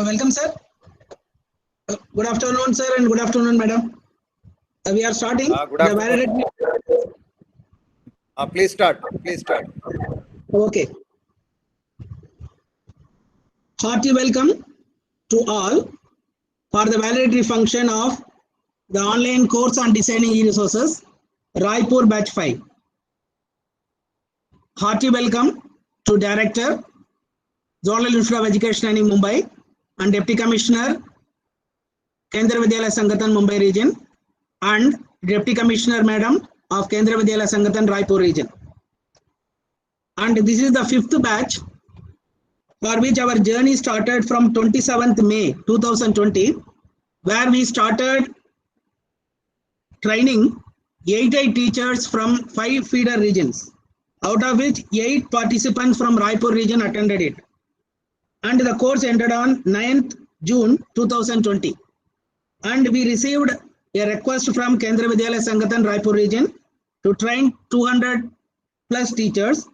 Welcome, sir. Good afternoon, sir, and good afternoon, madam. We are starting. Good afternoon. Please start. Okay. Hearty welcome to all for the validatory function of the online course on designing e-resources, Raipur Batch 5. Hearty welcome to Director, Zonal Institute of Education in Mumbai, and Deputy Commissioner, Kendriya Vidyalaya Sangathan, Mumbai region, and Deputy Commissioner Madam of Kendriya Vidyalaya Sangathan, Raipur region. And this is the 5th batch for which our journey started from 27th May 2020, where we started training 88 teachers from 5 feeder regions, out of which 8 participants from Raipur region attended it. And the course ended on 9th June 2020. And we received a request from Kendriya Vidyalaya Sangathan, Raipur region to train 200 plus teachers.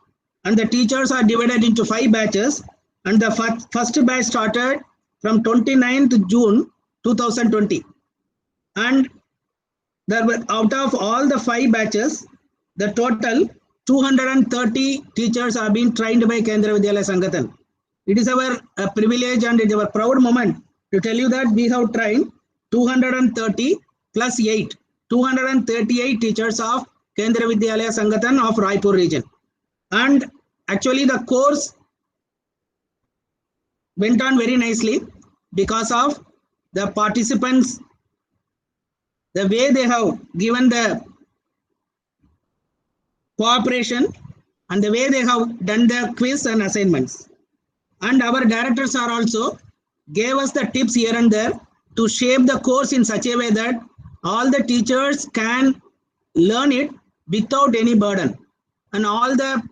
And the teachers are divided into 5 batches. And the first batch started from 29th June 2020. And there were, out of all the 5 batches, the total 230 teachers have been trained by Kendriya Vidyalaya Sangathan. It is our privilege and it is our proud moment to tell you that we have trained 230 plus 8, 238 teachers of Kendriya Vidyalaya Sangathan of Raipur region. And actually the course went on very nicely because of the participants, the way they have given the cooperation and the way they have done the quiz and assignments. And our directors are also gave us the tips here and there to shape the course in such a way that all the teachers can learn it without any burden. And all the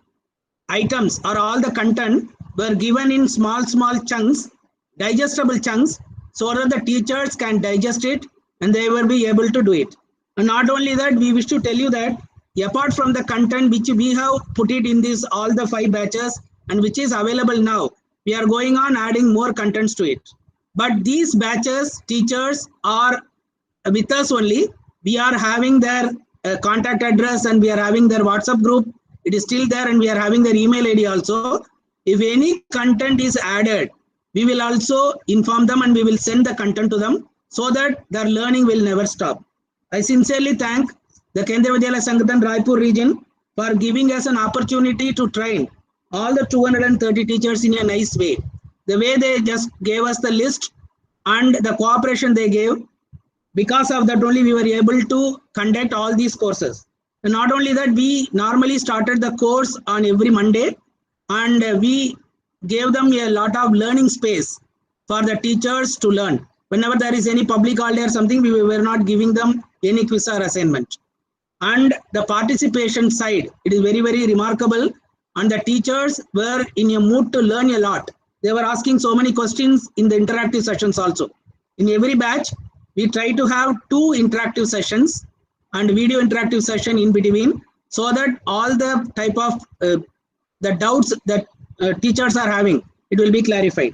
items or all the content were given in small chunks, digestible chunks, so that the teachers can digest it and they will be able to do it. And not only that, we wish to tell you that apart from the content which we have put it in this all the 5 batches and which is available now, we are going on adding more contents to it. But these batches, teachers are with us only. We are having their contact address and we are having their WhatsApp group. It is still there and we are having their email ID also. If any content is added, we will also inform them and we will send the content to them so that their learning will never stop. I sincerely thank the Kendriya Vidyalaya Sangathan Raipur region for giving us an opportunity to train all the 230 teachers in a nice way. The way they just gave us the list and the cooperation they gave, because of that only we were able to conduct all these courses. And not only that, we normally started the course on every Monday and we gave them a lot of learning space for the teachers to learn. Whenever there is any public holiday or something, we were not giving them any quiz or assignment. And the participation side, it is very, very remarkable. And the teachers were in a mood to learn a lot. They were asking so many questions in the interactive sessions also. In every batch, we try to have 2 interactive sessions and video interactive session in between so that all the type of the doubts that teachers are having, it will be clarified.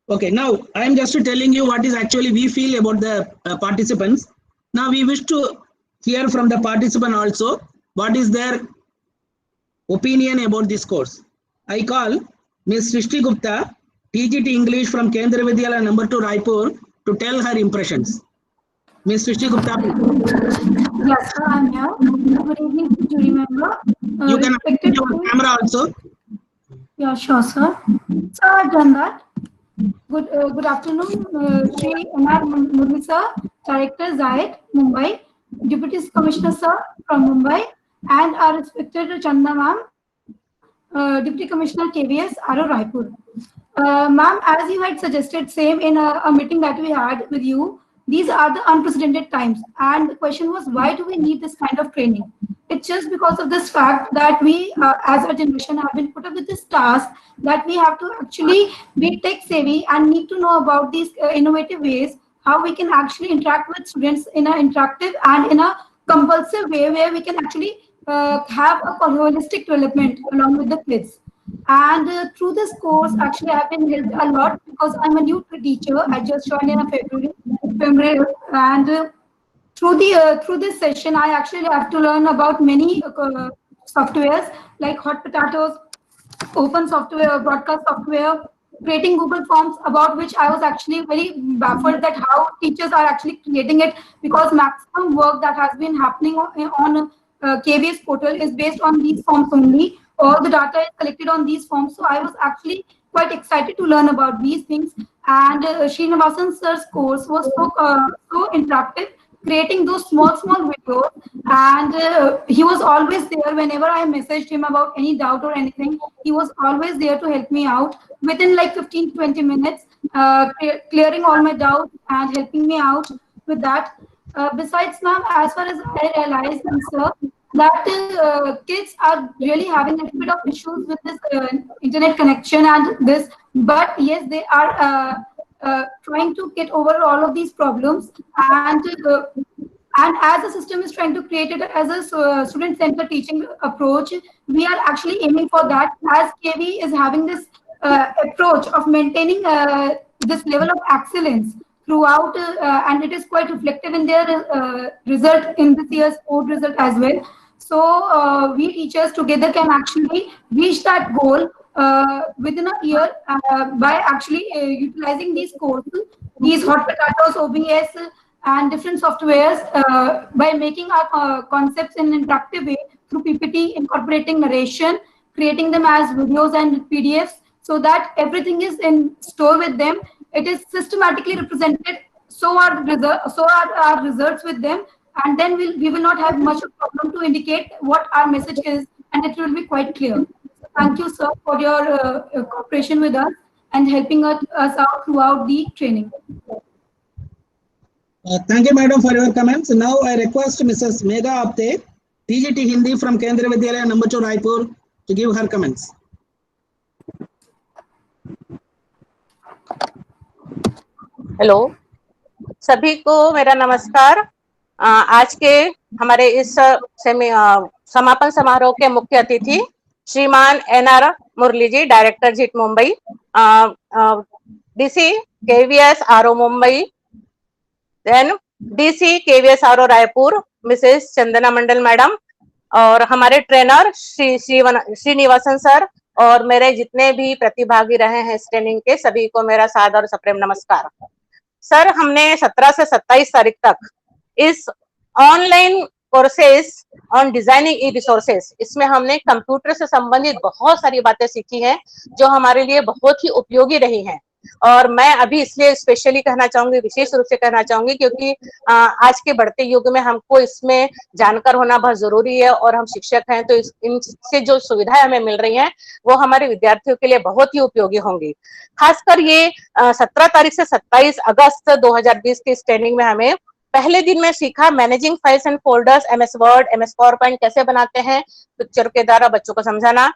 Okay, now I am just telling you what is actually we feel about the participants. Now we wish to hear from the participant also what is their opinion about this course. I call Ms. Srishti Gupta, TGT English from Kendriya Vidyalaya number 2 Raipur to tell her impressions. Ms. Srishti Gupta. Yes, sir, I'm here. Good evening, jury member. You can activate your camera also. Yeah, sure, sir. So I've done that. Good afternoon, Shri M.R. Murli sir, Director Zayed, Mumbai, Deputy Commissioner sir from Mumbai, and our respected Chanda ma'am, Deputy Commissioner KVS, RO Raipur. Ma'am, as you had suggested, same in a meeting that we had with you, these are the unprecedented times. And the question was, why do we need this kind of training? It's just because of this fact that we, as a generation, have been put up with this task that we have to actually be tech savvy and need to know about these innovative ways, how we can actually interact with students in an interactive and in a compulsive way where we can actually have a holistic development along with the kids. And through this course, actually, I've been helped a lot because I'm a new teacher. I just joined in February, and through this session, I actually have to learn about many softwares like Hot Potatoes, open software, broadcast software, creating Google Forms, about which I was actually very baffled that how teachers are actually creating it, because maximum work that has been happening on KVS portal is based on these forms only. All the data is collected on these forms. So I was actually quite excited to learn about these things. And Srinivasan sir's course was so interactive, creating those small videos, and he was always there whenever I messaged him about any doubt or anything. He was always there to help me out within like 15-20 minutes, clearing all my doubts and helping me out with that. Besides, ma'am, as far as I realized, sir, that kids are really having a little bit of issues with this internet connection and this, but yes, they are trying to get over all of these problems. And as the system is trying to create it as a student-centered teaching approach, we are actually aiming for that, as KV is having this approach of maintaining this level of excellence throughout, and it is quite reflective in their result in this year's board result as well. So we teachers together can actually reach that goal within a year by actually utilizing these courses, these Hot Potatoes, OBS, and different softwares, by making our concepts in an interactive way through PPT, incorporating narration, creating them as videos and PDFs, so that everything is in store with them. It is systematically represented. So are our results with them, and then we will not have much of a problem to indicate what our message is, and it will be quite clear. So thank you, sir, for your cooperation with us and helping us out throughout the training. Thank you, madam, for your comments. Now I request Mrs. Megha Apte, TGT Hindi from Kendriya Vidyalaya number 2, Raipur, to give her comments. Hello, सभी को मेरा नमस्कार। आज के हमारे इस समापन समारोह के मुख्य अतिथि श्रीमान NR मुरली जी, डायरेक्टर जीट Mumbai, DC KVS RO Mumbai, then DC KVS RO Raipur Mrs Chandana Mandal madam, और हमारे ट्रेनर श्रीनिवासन सर, और मेरे जितने भी प्रतिभागी रहे हैं इस ट्रेनिंग के, सभी को मेरा सादर और सप्रेम नमस्कार। सर, हमने 17 से 27 तारीख तक इस online courses on designing E resources, इसमें हमने कंप्यूटर से संबंधित बहुत सारी बातें सीखी हैं जो हमारे लिए बहुत ही उपयोगी रही हैं। और मैं अभी इसलिए स्पेशली कहना चाहूंगी, विशेष रूप से कहना चाहूंगी, क्योंकि आज के बढ़ते युग में हमको इसमें जानकार होना बहुत जरूरी है, और हम शिक्षक हैं तो इनसे जो सुविधाएं हमें मिल रही हैं वो हमारे विद्यार्थियों के लिए बहुत ही उपयोगी होंगी। खासकर ये 17 तारीख से 27 अगस्त 2020 की इस ट्रेनिंग में हमें पहले दिन में सीखा managing files and folders, MS word, MS PowerPoint कैसे बनाते हैं, पिक्चर के द्वारा बच्चों को समझाना।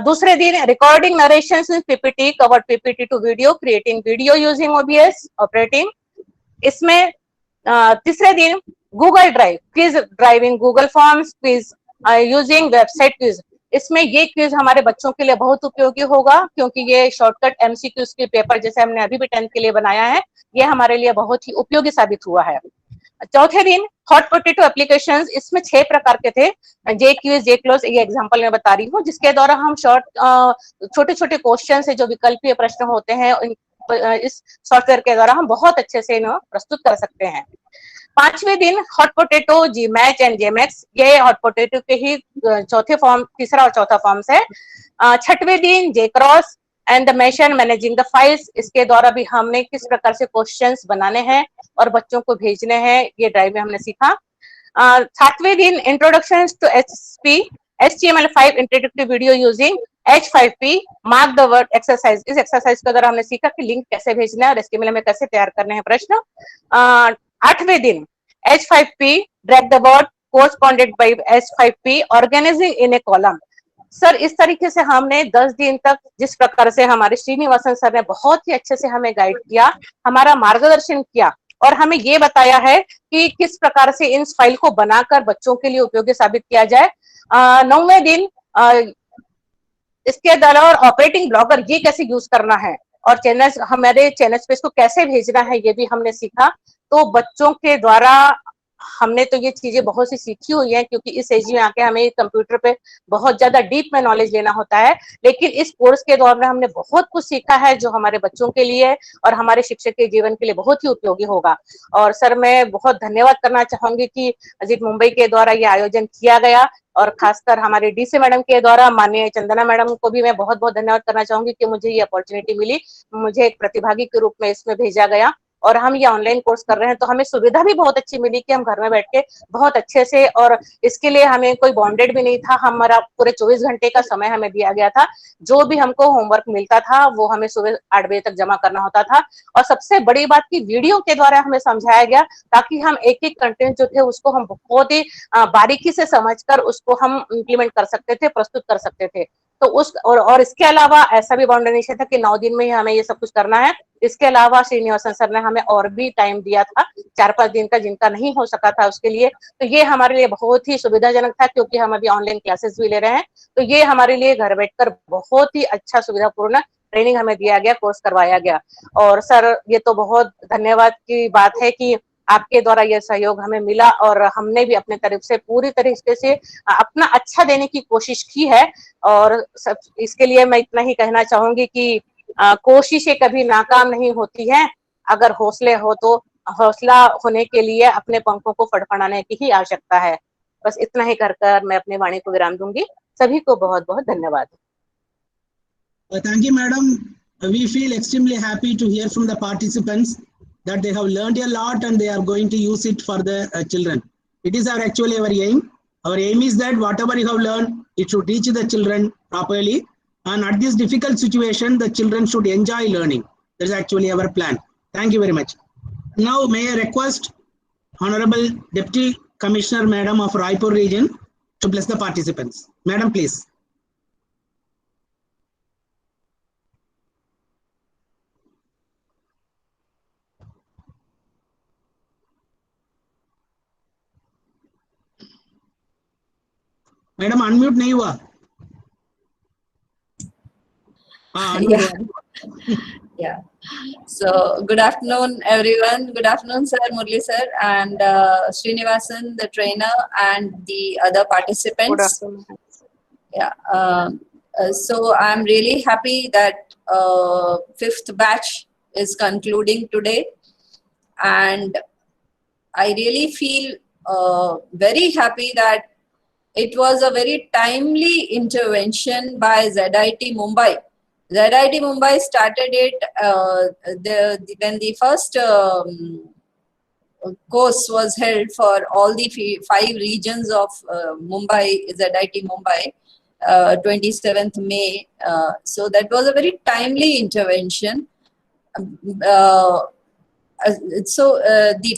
दूसरे दिन recording narrations in PPT, covered PPT to video, creating video using OBS operating. इसमें तीसरे दिन Google Drive, quiz driving Google Forms, quiz using website quiz. इसमें ये क्विज हमारे बच्चों के लिए बहुत उपयोगी होगा, क्योंकि ये शॉर्टकट MCQs के पेपर जैसे हमने अभी भी 10th के लिए बनाया है, ये हमारे लिए बहुत ही उपयोगी साबित हुआ है। चौथे दिन हॉट पोटैटो एप्लीकेशंस, इसमें 6 प्रकार के थे, जे क्विज, जे क्लोज, ये एग्जांपल मैं बता रही हूँ, जिसके द्वारा हम छोटे छोटे क्वेश्चन से जो विकल्पीय प्रश्न होते हैं इस सॉफ्टवेयर के द्वारा हम बहुत अच्छे से इन्हें प्रस्तुत कर सकते हैं। 5वें दिन hot potato JMatch and JMix, ये हॉट पोटैटो के ही चौथे फॉर्म, तीसरा और चौथा फॉर्म्स है। 6वें दिन JCross and the masher managing the files, इसके द्वारा भी हमने किस प्रकार से क्वेश्चंस बनाने हैं और बच्चों को भेजने हैं, ये ड्राइव में हमने सीखा। 7वें दिन introduction to HTML5 introductive video using H5P, mark the word exercise, इस एक्सरसाइज के द्वारा हमने सीखा कि लिंक कैसे भेजना है और HTML में कैसे तैयार करने हैं प्रश्न। 8वें दिन H5P, drag the word corresponded by H5P, organising in a column. Sir, इस तरीके से हमने 10 दिन तक जिस प्रकार से हमारे श्रीनिवासन सर ने बहुत ही अच्छे से हमें गाइड किया, हमारा मार्गदर्शन किया, और हमें ये बताया है कि किस प्रकार से इन फाइल को बनाकर बच्चों के लिए उपयोगी साबित किया जाए। 9वें दिन इसके अलावा और ऑपरेटिंग ब्लॉगर ये कैसे यूज करना है और चैनल हमारे चैनल पे इसको कैसे भेजना है ये भी हमने सीखा। तो बच्चों के द्वारा हमने तो ये चीजें बहुत सी सीखी हुई है, क्योंकि इस एज में आके हमें कंप्यूटर पे बहुत ज्यादा डीप में नॉलेज लेना होता है, लेकिन इस कोर्स के दौरान हमने बहुत कुछ सीखा है जो हमारे बच्चों के लिए और हमारे शिक्षक के जीवन के लिए बहुत ही उपयोगी होगा। और सर मैं बहुत धन्यवाद करना चाहूंगी कि अजीत मुंबई के द्वारा ये आयोजन किया गया, और खासकर हमारे डीसी मैडम के द्वारा माननीय चंदना मैडम को भी मैं बहुत बहुत धन्यवाद करना चाहूंगी कि मुझे ये अपॉर्चुनिटी मिली, मुझे एक प्रतिभागी के रूप में इसमें भेजा गया और हम ये ऑनलाइन कोर्स कर रहे हैं। तो हमें सुविधा भी बहुत अच्छी मिली कि हम घर में बैठ के बहुत अच्छे से, और इसके लिए हमें कोई बॉन्डेड भी नहीं था, हमारा पूरे 24 घंटे का समय हमें दिया गया था। जो भी हमको होमवर्क मिलता था वो हमें सुबह 8 बजे तक जमा करना होता था, और सबसे बड़ी बात की वीडियो के द्वारा हमें समझाया गया, ताकि हम एक एक कंटेंट जो थे उसको हम बहुत ही बारीकी से समझकर उसको हम इम्प्लीमेंट कर सकते थे, प्रस्तुत कर सकते थे। तो उस और इसके अलावा ऐसा भी बाउंडेशन था कि 9 दिन में ही हमें ये सब कुछ करना है। इसके अलावा श्रीनिवासन सर ने हमें और भी टाइम दिया था 4-5 दिन का, जिनका नहीं हो सका था उसके लिए। तो ये हमारे लिए बहुत ही सुविधाजनक था, क्योंकि हम अभी ऑनलाइन क्लासेस भी ले रहे हैं। तो ये हमारे लिए घर बैठकर बहुत ही अच्छा सुविधापूर्ण ट्रेनिंग हमें दिया गया, कोर्स करवाया गया। और सर ये तो बहुत धन्यवाद की बात है कि आपके द्वारा यह सहयोग हमें मिला, और हमने भी अपने तरफ से पूरी तरीके से अपना अच्छा देने की कोशिश की है। और सब इसके लिए मैं इतना ही कहना चाहूंगी कि कोशिशें कभी नाकाम नहीं होती हैं, अगर हौसले हो तो हौसला होने के लिए अपने पंखों को फड़फड़ाने की ही आवश्यकता है। बस इतना ही कर मैं अपनी वाणी को विराम दूंगी। सभी को बहुत बहुत धन्यवाद। Thank you, madam. We feel extremely happy to hear from the participants that they have learned a lot and they are going to use it for the children. It is actually our aim. Our aim is that whatever you have learned, it should reach the children properly. And at this difficult situation, the children should enjoy learning. That is actually our plan. Thank you very much. Now, may I request Honorable Deputy Commissioner, Madam of Raipur region, to bless the participants. Madam, please. Madam unmute नहीं हुआ। Yeah. So good afternoon, everyone. Good afternoon, Sir Murli sir, and Srinivasan, the trainer, and the other participants. Good afternoon. Yeah. So I'm really happy that 5th batch is concluding today, and I really feel very happy that it was a very timely intervention by ZIT Mumbai. ZIT Mumbai started it when the first course was held for all the 5 regions of Mumbai, ZIT Mumbai, 27th May. So that was a very timely intervention. The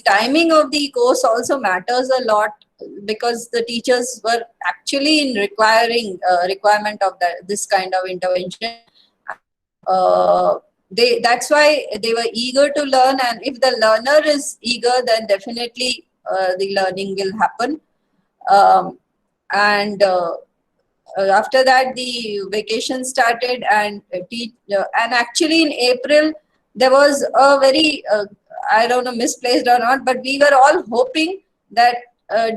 timing of the course also matters a lot, because the teachers were actually in requirement of this kind of intervention. That's why they were eager to learn, and if the learner is eager, then definitely the learning will happen. After that, the vacation started, and actually in April there was a very I don't know, misplaced or not, but we were all hoping that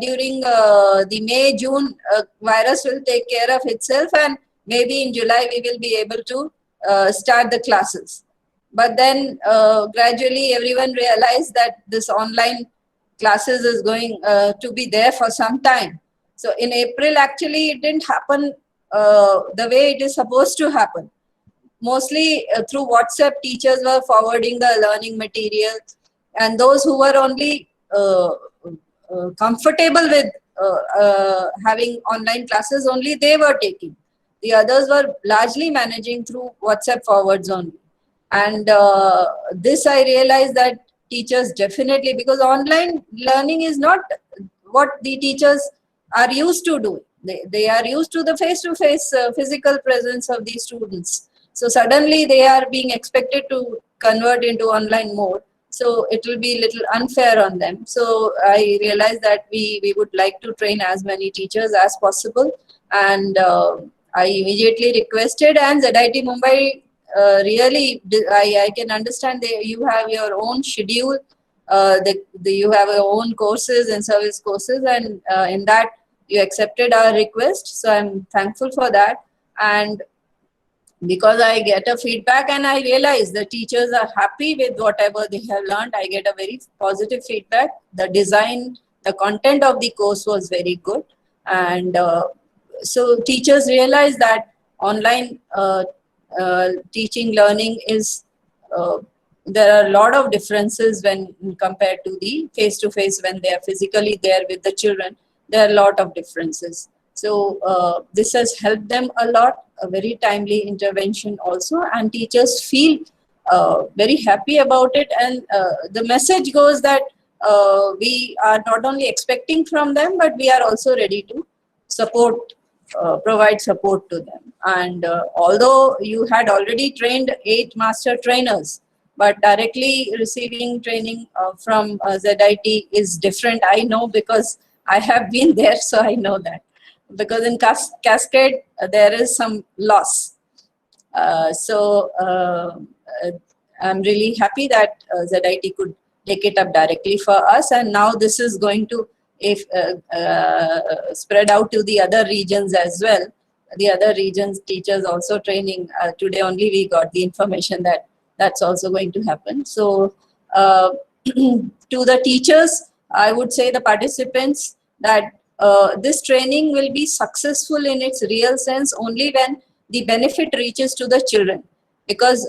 during the May-June virus will take care of itself, and maybe in July we will be able to start the classes. But then gradually everyone realized that this online classes is going to be there for some time. So in April, actually it didn't happen the way it is supposed to happen. Mostly through WhatsApp, teachers were forwarding the learning material, and those who were only comfortable with having online classes, only they were taking. The others were largely managing through WhatsApp forwards only. And this I realized that teachers definitely, because online learning is not what the teachers are used to do. They are used to the face-to-face physical presence of these students. So suddenly they are being expected to convert into online mode. So it will be a little unfair on them. So I realized that we would like to train as many teachers as possible. And I immediately requested, and ZIT Mumbai really, I can understand you have your own schedule, you have your own courses and service courses, and in that you accepted our request. So I'm thankful for that. And because I get a feedback and I realize the teachers are happy with whatever they have learned, I get a very positive feedback. The design, the content of the course was very good. And so teachers realize that online teaching learning is, there are a lot of differences when compared to the face-to-face, when they are physically there with the children. There are a lot of differences. So this has helped them a lot, a very timely intervention also, and teachers feel very happy about it. And the message goes that we are not only expecting from them, but we are also ready to support, provide support to them. And although you had already trained 8 master trainers, but directly receiving training from ZIT is different. I know because I have been there, so I know that. Because in Cascade, there is some loss. I'm really happy that ZIT could take it up directly for us. And now this is going to spread out to the other regions as well. The other regions teachers also training. Today only we got the information that that's also going to happen. So to the teachers, I would say the participants, that this training will be successful in its real sense only when the benefit reaches to the children. Because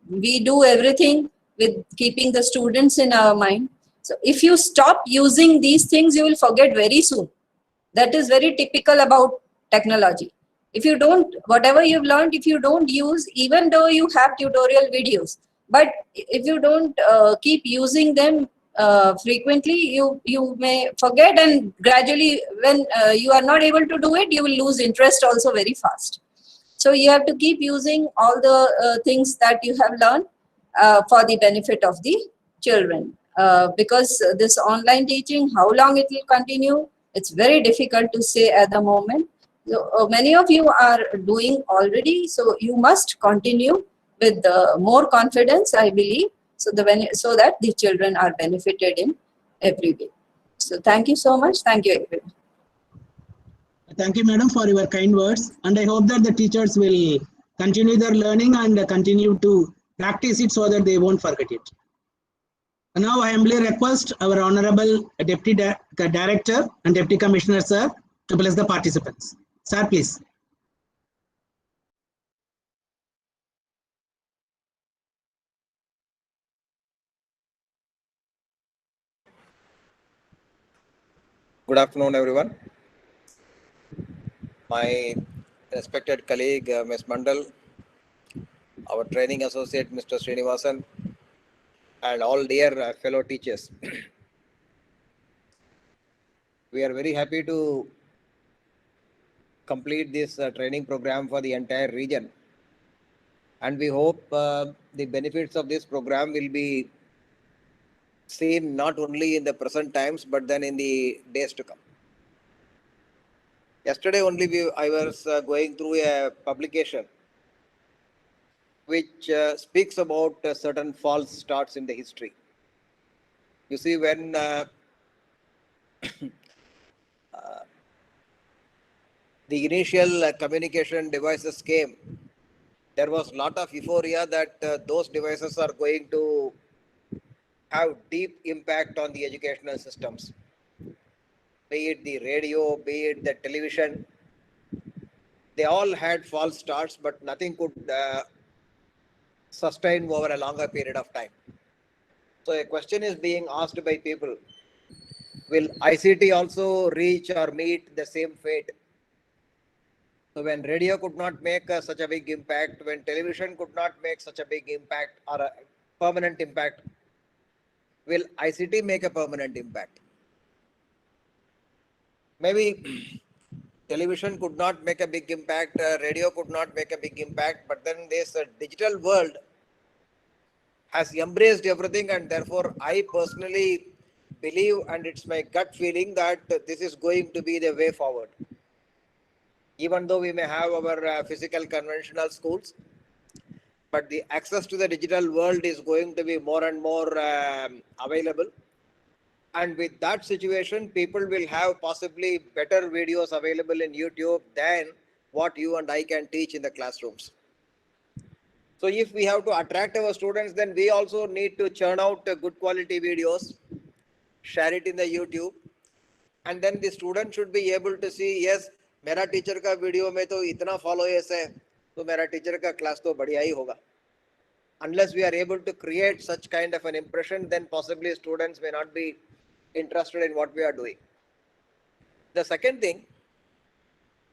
we do everything with keeping the students in our mind. So if you stop using these things, you will forget very soon. That is very typical about technology. If you don't, whatever you've learned, if you don't use, even though you have tutorial videos, but if you don't keep using them frequently, you may forget, and gradually when you are not able to do it, you will lose interest also very fast. So you have to keep using all the things that you have learned for the benefit of the children. Because this online teaching, how long it will continue, it's very difficult to say at the moment. So, many of you are doing already, so you must continue with more confidence, I believe, so that the children are benefited in every way. So thank you so much. Thank you, everyone. Thank you, madam, for your kind words. And I hope that the teachers will continue their learning and continue to practice it so that they won't forget it. And now I humbly request our Honorable Deputy Director and Deputy Commissioner, sir, to bless the participants. Sir, please. Good afternoon, everyone. My respected colleague, Ms. Mandal, our training associate, Mr. Srinivasan, and all dear fellow teachers. We are very happy to complete this training program for the entire region. And we hope the benefits of this program will be seen not only in the present times, but then in the days to come. Yesterday only I was going through a publication which speaks about certain false starts in the history. You see, when the initial communication devices came, there was a lot of euphoria that those devices are going to have deep impact on the educational systems. Be it the radio, be it the television, they all had false starts, but nothing could sustain over a longer period of time. So a question is being asked by people, will ICT also reach or meet the same fate? So when radio could not make such a big impact, when television could not make such a big impact or a permanent impact, will ICT make a permanent impact? Maybe television could not make a big impact, radio could not make a big impact, but then this digital world has embraced everything, and therefore I personally believe, and it's my gut feeling, that this is going to be the way forward. even though we may have our physical conventional schools, but the access to the digital world is going to be more and more available. And with that situation, people will have possibly better videos available in YouTube than what you and I can teach in the classrooms. So if we have to attract our students, then we also need to churn out good quality videos, share it in the YouTube, and then the student should be able to see, yes, मेरा teacher का video में तो इतना followers है, तो मेरा teacher का class तो बढ़िया ही होगा. Unless we are able to create such kind of an impression, then possibly students may not be interested in what we are doing. The second thing,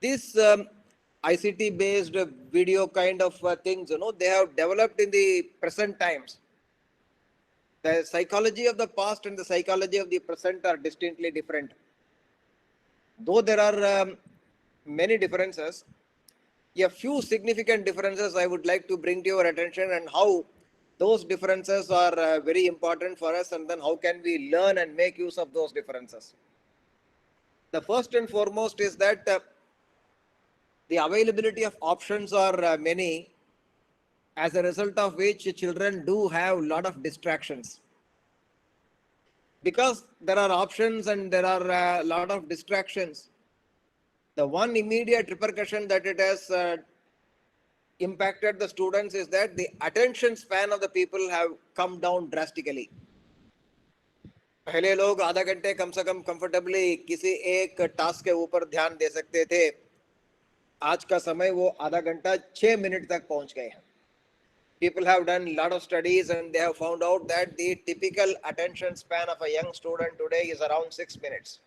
this ICT based video kind of things, they have developed in the present times. The psychology of the past and the psychology of the present are distinctly different. Though there are many differences, a few significant differences I would like to bring to your attention, and how those differences are very important for us, and then how can we learn and make use of those differences. The first and foremost is that the availability of options are many, as a result of which children do have a lot of distractions. Because there are options and there are a lot of distractions, the one immediate repercussion that it has impacted the students is that the attention span of the people have come down drastically. पहले लोग आधा घंटे कम से कम comfortably किसी एक task के ऊपर ध्यान दे सकते थे. आज का समय वो आधा घंटा 6 मिनट तक पहुंच गए हैं. People have done a lot of studies and they have found out that the typical attention span of a young student today is around 6 minutes.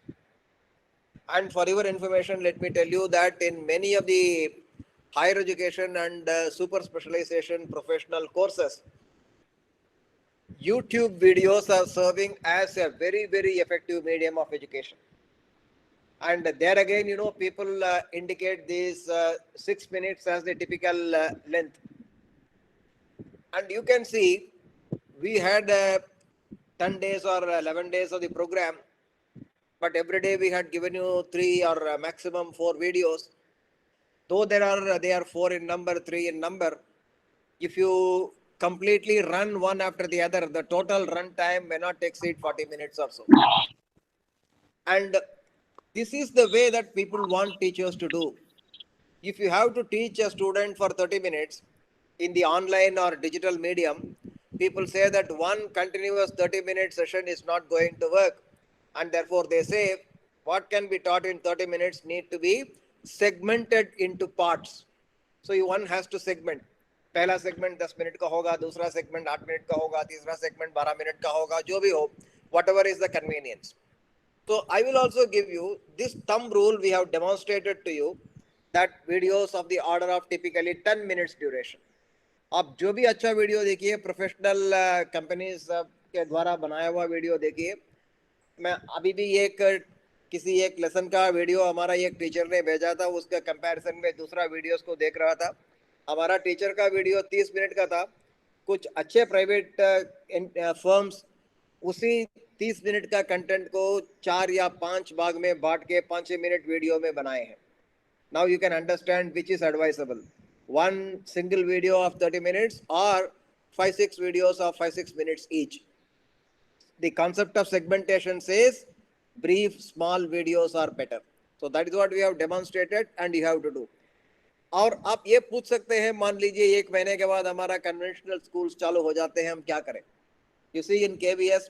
And for your information, let me tell you that in many of the higher education and super specialization professional courses, YouTube videos are serving as a very, very effective medium of education. And there again, people indicate these 6 minutes as the typical length. And you can see, we had 10 days or 11 days of the program, but every day we had given you 3 or maximum 4 videos. Though they are 4 in number, 3 in number, if you completely run one after the other, the total run time may not exceed 40 minutes or so. And this is the way that people want teachers to do. If you have to teach a student for 30 minutes in the online or digital medium, people say that one continuous 30-minute session is not going to work. And therefore they say what can be taught in 30 minutes need to be segmented into parts. So one has to segment. पहला segment 10 minute का होगा, दूसरा segment 8 minute का होगा, तीसरा segment 12 minute का होगा, जो भी हो, whatever is the convenience. So I will also give you this thumb rule. We have demonstrated to you that videos of the order of typically 10 minutes duration. आप जो भी अच्छा वीडियो देखिए, प्रोफेशनल कंपनीज के द्वारा बनाया हुआ वीडियो देखिए. मैं अभी भी किसी एक लेसन का वीडियो हमारा एक टीचर ने भेजा था, उसके कंपैरिजन में दूसरा वीडियोस को देख रहा था. हमारा टीचर का वीडियो 30 मिनट का था. कुछ अच्छे प्राइवेट फर्म्स उसी 30 मिनट का कंटेंट को 4 या 5 भाग में बांट के 5 मिनट वीडियो में बनाए हैं. Now you can understand which is advisable. One single video of 30 minutes or 5-6 videos of 5-6 minutes each. The concept of segmentation says brief, small videos are better. So that is what we have demonstrated and you have to do. और आप ये पूछ सकते हैं, मान लीजिए 1 महीने के बाद हमारा कन्वेंशनल स्कूल्स चालू हो जाते हैं, हम क्या करें? You see, in KVS,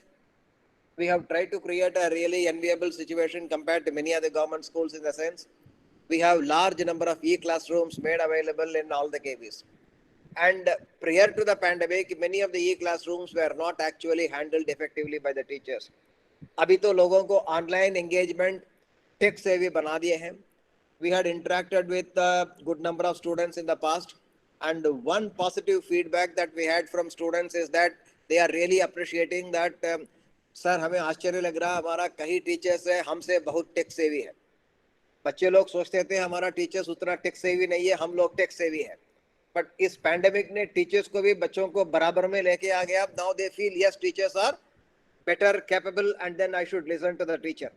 we have tried to create a really enviable situation compared to many other government schools in the sense we have large number of e-classrooms made available in all the KVs. And prior to the pandemic, many of the e-classrooms were not actually handled effectively by the teachers. अभी तो लोगों को online engagement tech savvy बना दिए हैं. We had interacted with a good number of students in the past, and one positive feedback that we had from students is that they are really appreciating that sir हमें आश्चर्य लग रहा, हमारा कई teachers है हमसे बहुत टेक सेवी है. बच्चे लोग सोचते थे हमारा टीचर्स उतना टेक सेवी नहीं है, हम लोग टेक सेवी है. बट इस पैंडेमिक ने टीचर्स को भी बच्चों को बराबर में लेके आ गया. Now they feel yes teachers are better, capable, and then I should listen to the teacher.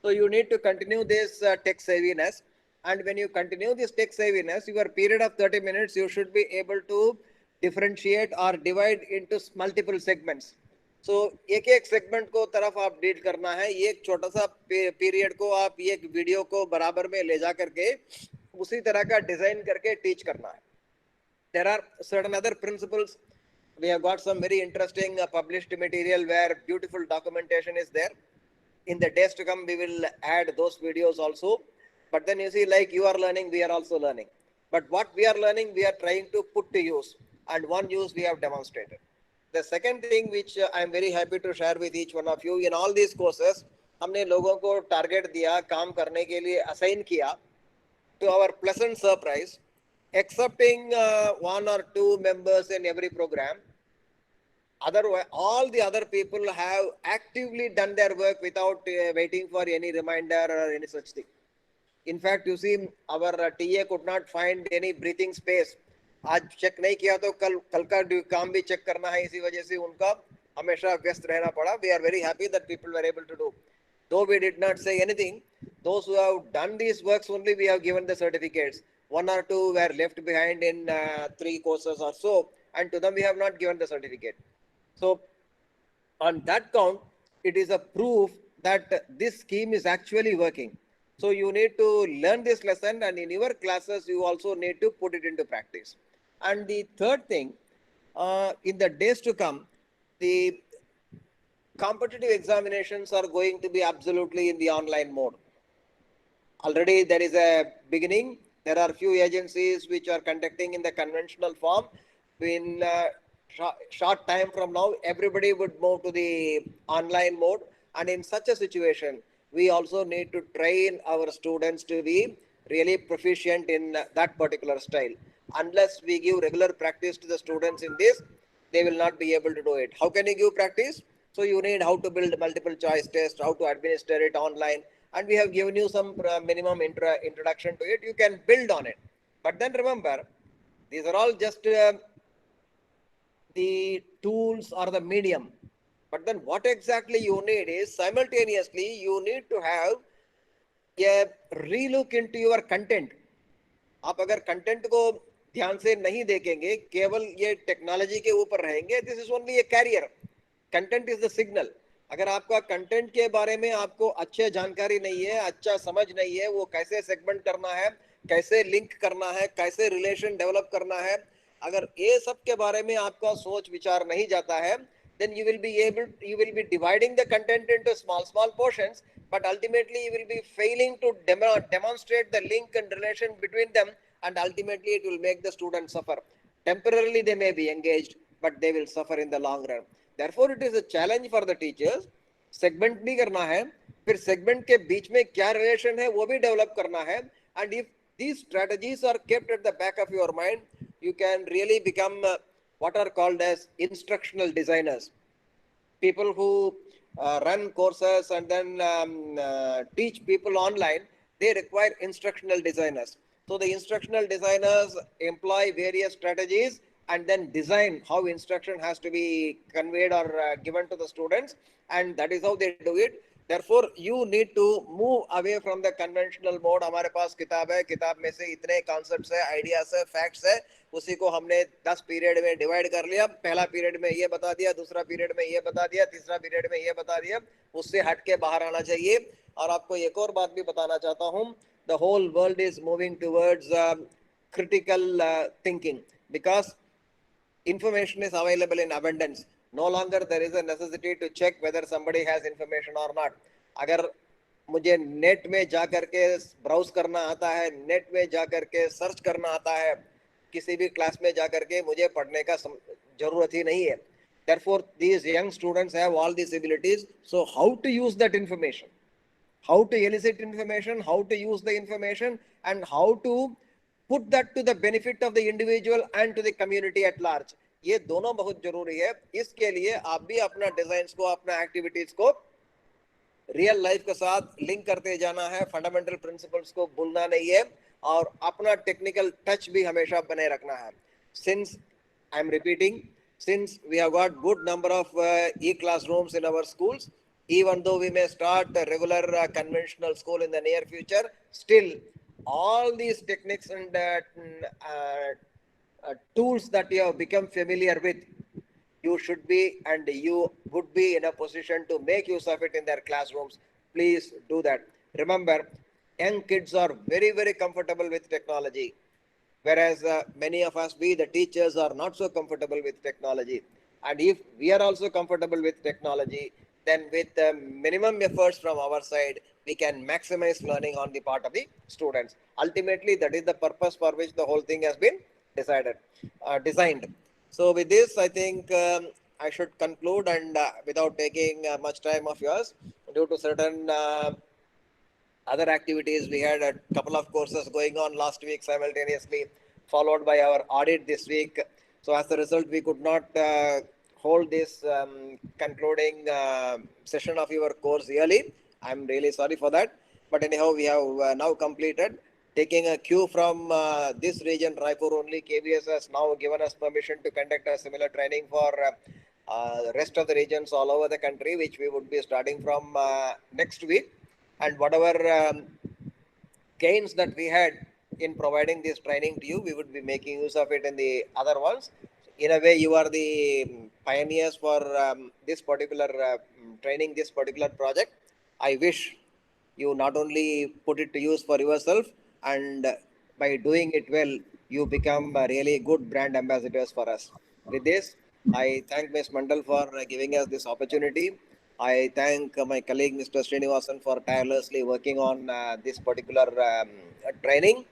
So you need to continue this tech savviness. And when you continue this tech savviness, your period of 30 minutes, you should be able to differentiate or divide into multiple segments. So एक एक segment को तरफ आप deal करना है, एक छोटा सा पीरियड को आप एक वीडियो को बराबर में ले जा करके उसी तरह का डिजाइन करके टीच करना है. There are certain other principles. We have got some very interesting published material where beautiful documentation is there. In the days to come, we will add those videos also. But then you see, like you are learning, we are also learning. But what we are learning, we are trying to put to use. And one use we have demonstrated. The second thing which I am very happy to share with each one of you, in all these courses, हमने लोगों को target दिया, काम करने के लिए assign किया. To our pleasant surprise, excepting one or two members in every program, otherwise all the other people have actively done their work without waiting for any reminder or any such thing. In fact, you see, our TA could not find any breathing space. आज check नहीं किया तो कल का काम भी check करना है, इसी वजह से उनका हमेशा व्यस्त रहना पड़ा. We are very happy that people were able to do. Though we did not say anything, those who have done these works only we have given the certificates. One or two were left behind in 3 courses or so, and to them we have not given the certificate. So on that count, it is a proof that this scheme is actually working. So you need to learn this lesson, and in your classes you also need to put it into practice. And the third thing, in the days to come, the competitive examinations are going to be absolutely in the online mode. Already there is a beginning. There are few agencies which are conducting in the conventional form. In short time from now, everybody would move to the online mode. And in such a situation, we also need to train our students to be really proficient in that particular style. Unless we give regular practice to the students in this, they will not be able to do it. How can you give practice? So you need how to build multiple choice test, how to administer it online. And we have given you some minimum introduction to it. You can build on it. But then remember, these are all just the tools or the medium. But then what exactly you need is simultaneously you need to have a relook into your content. आप अगर content को ध्यान से नहीं देखेंगे, केवल ये technology के ऊपर रहेंगे, this is only a carrier. Content is the signal. अगर आपका कंटेंट के बारे में आपको अच्छे जानकारी नहीं है, अच्छा समझ नहीं है, वो कैसे सेगमेंट करना है, कैसे लिंक करना है, कैसे रिलेशन डेवलप करना है, अगर ये सब के बारे में आपका सोच विचार नहीं जाता है, then you will be dividing the content into small portions, but ultimately you will be failing to demonstrate the link and relation between them, and ultimately it will make the student suffer. Temporarily they may be engaged, but they will suffer in the long run. Therefore it is a challenge for the teachers. Segment भी करना है, फिर segment के बीच में क्या relation है वो भी develop करना है, and if these strategies are kept at the back of your mind, you can really become what are called as instructional designers. People who run courses and then teach people online, they require instructional designers. So the instructional designers employ various strategies and then design how instruction has to be conveyed or given to the students, and that is how they do it. Therefore, you need to move away from the conventional mode. हमारे पास किताब है, किताब में से इतने concepts है, ideas है, facts है, उसी को हमने 10 पीरियड में डिवाइड कर लिया. पहला पीरियड में ये बता दिया, दूसरा पीरियड में ये बता दिया, तीसरा पीरियड में ये बता दिया. उससे हट के बाहर आना चाहिए. और आपको एक और बात भी बताना चाहता हूँ. The whole world is moving towards critical thinking, because information is available in abundance. No longer there is a necessity to check whether somebody has information or not. अगर मुझे नेट में जा करके ब्राउज करना आता है, नेट में जा करके सर्च करना आता है, किसी भी क्लास में जा करके मुझे पढ़ने का जरूरत ही नहीं है. Therefore, these young students have all these abilities. So how to use that information? How to elicit information, how to use the information, and how to put that to the benefit of the individual and to the community at large. ये दोनों बहुत जरूरी है. इसके लिए आप भी अपना डिजाइन्स को, अपना एक्टिविटीज को रियल लाइफ के साथ लिंक करते जाना है. फंडामेंटल प्रिंसिपल्स को भूलना नहीं है और अपना टेक्निकल टच भी हमेशा बने रखना है. Since I am repeating, since we have got good number of e-classrooms in our schools, even though we may start a regular conventional school in the near future, still all these techniques and tools that you have become familiar with, you should be and you would be in a position to make use of it in their classrooms. Please do that. Remember, young kids are very, very comfortable with technology, whereas many of us, we the teachers, are not so comfortable with technology. And if we are also comfortable with technology, then with minimum efforts from our side, we can maximize learning on the part of the students. Ultimately, that is the purpose for which the whole thing has been designed. So with this, I think I should conclude, and without taking much time of yours, due to certain other activities, we had a couple of courses going on last week simultaneously, followed by our audit this week. So as a result, we could not hold this concluding session of your course early. I'm really sorry for that. But anyhow, we have now completed. Taking a cue from this region, Raipur only, KBS has now given us permission to conduct a similar training for the rest of the regions all over the country, which we would be starting from next week. And whatever gains that we had in providing this training to you, we would be making use of it in the other ones. In a way, you are the pioneers for this particular training, this particular project. I wish you not only put it to use for yourself, and by doing it well, you become really good brand ambassadors for us. With this, I thank Ms. Mandal for giving us this opportunity. I thank my colleague Mr. Srinivasan for tirelessly working on this particular training.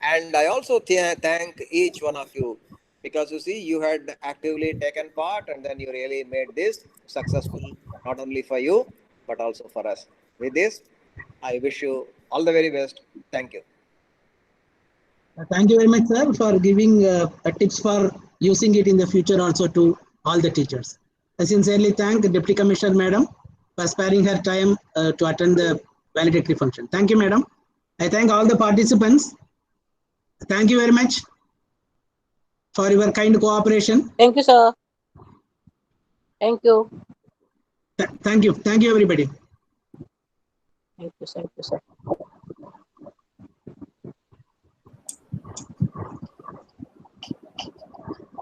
And I also thank each one of you, because you see, you had actively taken part and then you really made this successful, not only for you, but also for us. With this, I wish you all the very best. Thank you. Thank you very much, sir, for giving tips for using it in the future also to all the teachers. I sincerely thank Deputy Commissioner Madam for sparing her time to attend the valedictory function. Thank you, Madam. I thank all the participants. Thank you very much for your kind cooperation. Thank you, sir. Thank you. Thank you. Thank you, everybody. Thank you, sir.